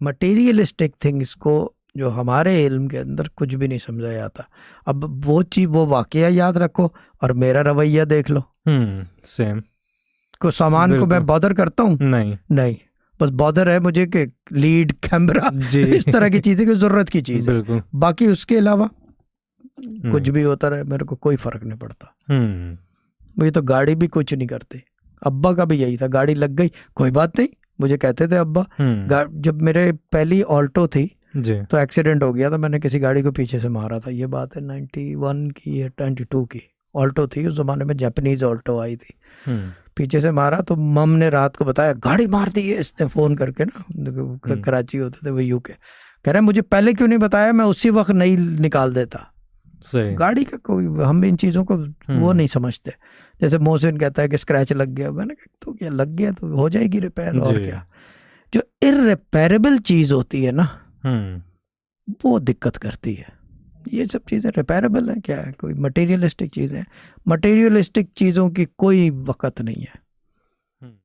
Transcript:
Materialistic things को जो हमारे इल्म के अंदर कुछ भी नहीं समझा जाता। अब वो चीज, वो वाकया याद रखो और मेरा रवैया देख लो। सेम। को सामान को मैं बॉदर करता हूँ? नहीं। नहीं, बस बॉदर है मुझे कि लीड, कैमरा, जी। इस तरह की चीजें की जरूरत की चीज है। बिल्कुल। बाकी उसके अलावा कुछ भी होता रहे मेरे को कोई फर्क नहीं पड़ता। मुझे तो गाड़ी भी कुछ नहीं करती। अब्बा का भी यही था, गाड़ी लग गई कोई बात नहीं, मुझे कहते थे अब्बा। जब मेरे पहली ऑल्टो थी तो एक्सीडेंट हो गया था, मैंने किसी गाड़ी को पीछे से मारा था। ये बात है 91 की या 22 की ऑल्टो थी, उस जमाने में जापानीज ऑल्टो आई थी। पीछे से मारा तो मम ने रात को बताया गाड़ी मार दी है इसने, फोन करके ना, कराची होते थे वो यूके, कह रहे मुझे पहले क्यों नहीं बताया, मैं उसी वक्त नहीं निकाल देता। गाड़ी का कोई, हम इन चीजों को वो नहीं समझते। जैसे मोहसिन कहता है कि स्क्रैच लग गया, मैंने कहा तो क्या लग गया तो हो जाएगी रिपेयर, और क्या। जो इररिपेरेबल चीज होती है ना, वो दिक्कत करती है। ये सब चीजें रिपेरेबल है क्या है, कोई मटेरियलिस्टिक चीजें, मटेरियलिस्टिक चीजों की कोई वक़्त नहीं है।